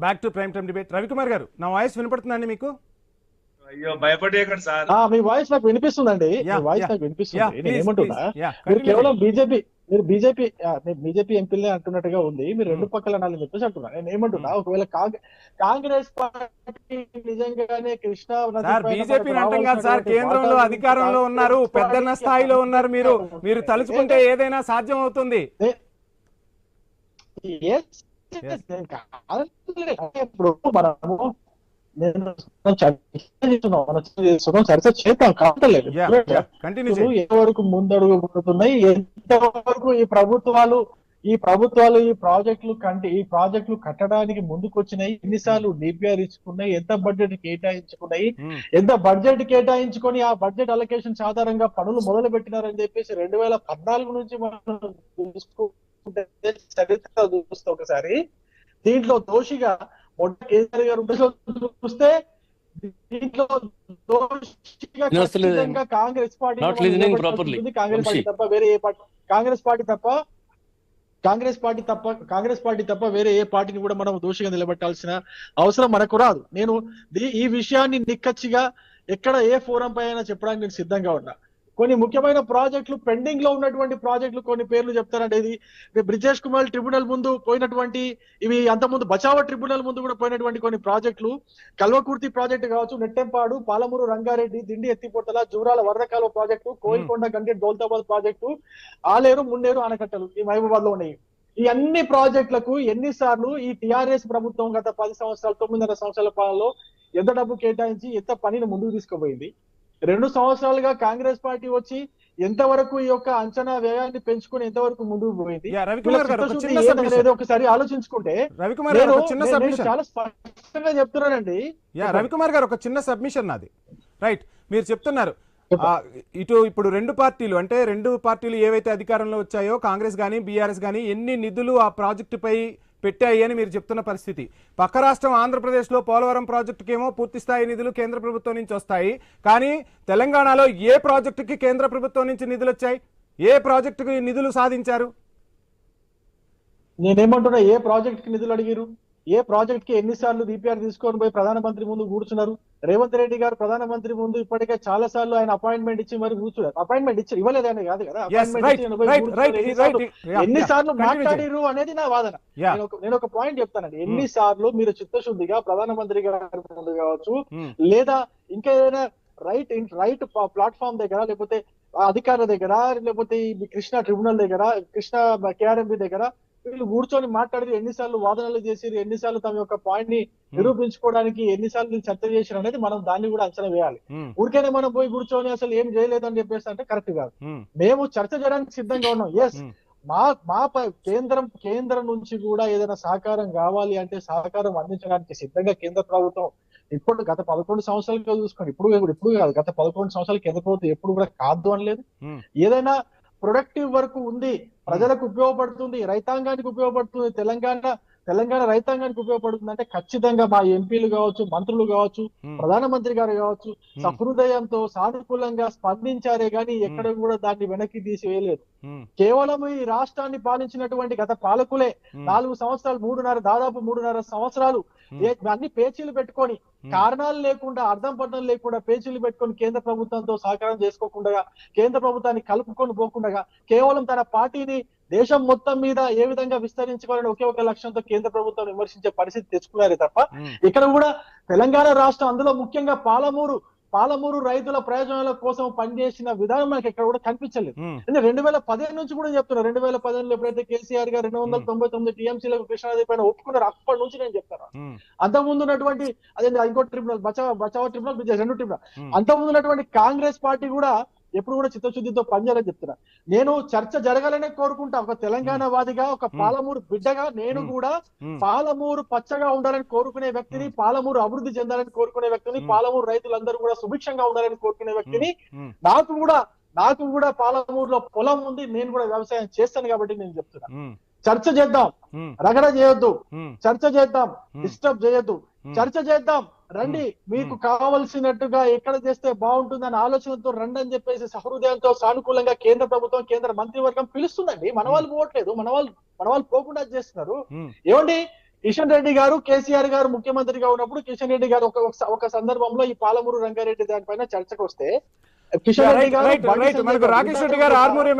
Back to prime time debate. Ravikumar గారు, నా voice వినపడుతుందండి మీకు? అయ్యో భయపడేయకండి సార్. మీ వాయిస్ నాకు వినిపిస్తుందండి. మీ వాయిస్ నాకు వినిపిస్తుంది. నేను ఏమంటున్నా, మీరు కేవలం బీజేపీ ఎంపీలే అంటున్నట్టుగా ఉంది. మీరు రెండు పక్కల అనాలని చెప్పేసి అంటున్నా. నేను ఏమంటున్నా, ఒకవేళ కాంగ్రెస్ పార్టీ నిజంగానే కృష్ణా బీజేపీ అంటాం కాదు సార్, కేంద్రంలో అధికారంలో ఉన్నారు, పెద్దన్న స్థాయిలో ఉన్నారు. మీరు తలుచుకుంటే ఏదైనా సాధ్యం అవుతుంది. ఇప్పుడు మనము చర్చ చేద్దాం కావట్లేదు. ఎంతవరకు ముందడుగు పడుతున్నాయి, ఎంతవరకు ఈ ప్రభుత్వాలు ఈ ప్రాజెక్టులు కట్టడానికి ముందుకు వచ్చినాయి, ఎన్నిసార్లు డిపిఆర్ ఇచ్చుకున్నాయి, ఎంత బడ్జెట్ కేటాయించుకున్నాయి, ఎంత బడ్జెట్ కేటాయించుకొని ఆ బడ్జెట్ అలొకేషన్ ఆధారంగా పనులు మొదలు పెట్టినారని చెప్పేసి 2014 నుంచి మనం చూసుకుంటే చరిత్ర చూస్తే ఒకసారి దీంట్లో దోషిగా కేసీఆర్ గారు చూస్తే దీంట్లో దోషిగా కాంగ్రెస్ పార్టీ తప్ప వేరే ఏ పార్టీ కాంగ్రెస్ పార్టీ తప్ప వేరే ఏ పార్టీని కూడా మనం దోషిగా నిలబెట్టాల్సిన అవసరం మనకు రాదు. నేను ఈ విషయాన్ని నిక్కచ్చిగా ఎక్కడ ఏ ఫోరం పై అయినా చెప్పడానికి నేను సిద్ధంగా ఉన్నా. కొన్ని ముఖ్యమైన ప్రాజెక్టులు, పెండింగ్ లో ఉన్నటువంటి ప్రాజెక్టులు కొన్ని పేర్లు చెప్తారండి. ఇది బ్రిజేష్ కుమార్ ట్రిబ్యునల్ ముందు పోయినటువంటి, ఇవి అంతకుముందు బచావో ట్రిబ్యునల్ ముందు కూడా పోయినటువంటి కొన్ని ప్రాజెక్టులు, కల్వకుర్తి ప్రాజెక్టు కావచ్చు, నెట్టెంపాడు, పాలమూరు రంగారెడ్డి, దిండి ఎత్తిపోతల, జూరాల వరదకాలువ ప్రాజెక్టు, కోయిల్కొండ గండి దౌలతాబాద్ ప్రాజెక్టు, ఆలేరు మున్నేరు ఆనకట్టలు ఈ మహబూబాద్ లో ఉన్నాయి. ఈ అన్ని ప్రాజెక్టులకు ఎన్నిసార్లు ఈ టిఆర్ఎస్ ప్రభుత్వం గత 10 సంవత్సరాలు 9.5 సంవత్సరాల పాలనలో ఎంత డబ్బు కేటాయించి ఎంత పనిని ముందుకు తీసుకుపోయింది? 2 సంవత్సరాలుగా కాంగ్రెస్ పార్టీ వచ్చి ఎంతవరకు ఈ యొక్క అంచనా వ్యయాన్ని పెంచుకుని ఎంతవరకు ముందుకు పోయింది ఒకసారి ఆలోచించుకుంటే చాలా స్పష్టంగా చెప్తున్నానండి. రవికుమార్ గారు, ఒక చిన్న సబ్మిషన్ నాది. రైట్, మీరు చెప్తున్నారు ఇప్పుడు రెండు పార్టీలు ఏవైతే అధికారంలో వచ్చాయో, కాంగ్రెస్ కానీ బీఆర్ఎస్ కానీ, ఎన్ని నిధులు ఆ ప్రాజెక్టుపై పెట్టాయి అని మీరు చెప్తున్న పరిస్థితి. పక్క రాష్ట్రం ఆంధ్రప్రదేశ్లో పోలవరం ప్రాజెక్టుకేమో పూర్తి స్థాయి నిధులు కేంద్ర ప్రభుత్వం నుంచి వస్తాయి, కానీ తెలంగాణలో ఏ ప్రాజెక్టుకి కేంద్ర ప్రభుత్వం నుంచి నిధులు వచ్చాయి? ఏ ప్రాజెక్టుకి నిధులు సాధించారు? నేనేమంటున్నా, ఏ ప్రాజెక్టుకి నిధులు అడిగారు? ఏ ప్రాజెక్ట్ కి ఎన్నిసార్లు డిపిఆర్ తీసుకొని పోయి ప్రధానమంత్రి ముందు కూర్చున్నారు? రేవంత్ రెడ్డి గారు ప్రధానమంత్రి ముందు ఇప్పటికే చాలా సార్లు ఆయన అపాయింట్మెంట్ ఇచ్చి మరి కూర్చున్నారు. అపాయింట్మెంట్ ఇచ్చి ఇవ్వలేదని కాదు కదా, ఎన్నిసార్లు మాట్లాడిరు అనేది నా వాదన. నేను ఒక పాయింట్ చెప్తానండి, ఎన్నిసార్లు మీరు చిత్తశుద్ధిగా ప్రధానమంత్రి గారి ముందు కావచ్చు, లేదా ఇంకా ఏదైనా రైట్ ప్లాట్ఫామ్ దగ్గర, లేకపోతే అధికారుల దగ్గర, లేకపోతే కృష్ణా ట్రిబ్యునల్ దగ్గర, కృష్ణా కేఆర్ఎంబి దగ్గర వీళ్ళు కూర్చొని మాట్లాడి ఎన్నిసార్లు వాదనలు చేసిరు, ఎన్నిసార్లు తమ యొక్క పాయింట్ ని నిరూపించుకోవడానికి ఎన్నిసార్లు చర్చ చేసిరు అనేది మనం దాన్ని కూడా అంచనా వేయాలి. ఊరికేనే మనం పోయి కూర్చొని అసలు ఏం చేయలేదు అని చెప్పేసి అంటే కరెక్ట్ కాదు. మేము చర్చ చేయడానికి సిద్ధంగా ఉన్నాం. ఎస్, మా కేంద్రం నుంచి కూడా ఏదైనా సహకారం కావాలి అంటే సహకారం అందించడానికి సిద్ధంగా కేంద్ర ప్రభుత్వం ఇప్పుడు గత 11 సంవత్సరాలుగా చూసుకోండి, ఇప్పుడు కాదు, గత 11 సంవత్సరాలు కేంద్ర ప్రభుత్వం ఎప్పుడు కూడా కాదు అనలేదు. ఏదైనా ప్రొడక్టివ్ వర్క్ ఉంది, ప్రజలకు ఉపయోగపడుతుంది, రైతాంగానికి ఉపయోగపడుతుంది, తెలంగాణ రైతాంగానికి ఉపయోగపడుతుంది అంటే ఖచ్చితంగా మా ఎంపీలు కావచ్చు, మంత్రులు కావచ్చు, ప్రధానమంత్రి గారు కావచ్చు సహృదయంతో సానుకూలంగా స్పందించారే గాని ఎక్కడ కూడా దాన్ని వెనక్కి తీసివేయలేదు. కేవలం ఈ రాష్ట్రాన్ని పాలించినటువంటి గత పాలకులే 4 సంవత్సరాలు, దాదాపు 3.5 సంవత్సరాలు అన్ని పేచీలు పెట్టుకొని, కారణాలు లేకుండా, అర్థం పర్థం లేకుండా పేచీలు పెట్టుకొని కేంద్ర ప్రభుత్వంతో సహకారం చేసుకోకుండా, కేంద్ర ప్రభుత్వాన్ని కలుపుకొని పోకుండా, కేవలం తన పార్టీని దేశం మొత్తం మీద ఏ విధంగా విస్తరించుకోవాలని ఒకే ఒక లక్ష్యంతో కేంద్ర ప్రభుత్వం విమర్శించే పరిస్థితి తెచ్చుకున్నారే తప్ప ఇక్కడ కూడా తెలంగాణ రాష్ట్రం, అందులో ముఖ్యంగా పాలమూరు రైతుల ప్రయోజనాల కోసం పనిచేసిన విధానం మనకి ఎక్కడ కూడా కనిపించలేదు. అంటే 2015 నుంచి కూడా చెప్తున్నారు. 2015లో ఎప్పుడైతే కేసీఆర్ గారు 299 టీఎంసీలకు కృష్ణానది పైన ఒప్పుకున్నారు, అప్పటి నుంచి నేను చెప్తాను. అంతకుముందు ఉన్నటువంటి అదే ఇంకో ట్రిబ్యునల్, బచావో ట్రిబ్యునల్, 2 ట్రిబ్యునల్, అంతకుముందు ఉన్నటువంటి కాంగ్రెస్ పార్టీ కూడా ఎప్పుడు కూడా చిత్తశుద్ధితో పనిచేయాలని చెప్తున్నా. నేను చర్చ జరగాలనే కోరుకుంటా. ఒక తెలంగాణ వాదిగా, ఒక పాలమూరు బిడ్డగా నేను కూడా పాలమూరు పచ్చగా ఉండాలని కోరుకునే వ్యక్తిని, పాలమూరు అభివృద్ధి చెందాలని కోరుకునే వ్యక్తిని, పాలమూరు రైతులందరూ కూడా సుభిక్షంగా ఉండాలని కోరుకునే వ్యక్తిని. నాకు కూడా పాలమూరులో పొలం ఉంది, నేను కూడా వ్యవసాయం చేస్తాను కాబట్టి నేను చెప్తున్నా. చర్చ చేద్దాం, రగడ చేయొద్దు, చర్చ చేద్దాం, డిస్టర్బ్ చేయొద్దు, చర్చ చేద్దాం, రండి, మీకు కావలసినట్టుగా ఎక్కడ చేస్తే బాగుంటుందని ఆలోచనతో రండి అని చెప్పేసి సహృదయంతో సానుకూలంగా కేంద్ర ప్రభుత్వం, కేంద్ర మంత్రివర్గం పిలుస్తుందండి. మన వాళ్ళు పోవట్లేదు, మన వాళ్ళు పోకుండా చేస్తున్నారు. ఏమండి, కిషన్ రెడ్డి గారు కేసీఆర్ గారు ముఖ్యమంత్రిగా ఉన్నప్పుడు కిషన్ రెడ్డి గారు ఒక సందర్భంలో ఈ పాలమూరు రంగారెడ్డి దానిపైన చర్చకు వస్తే కిషన్ రెడ్డి గారు మనకు రాకేష్ రెడ్డి గారు ఆర్మూర్ ఎమ్మెల్యే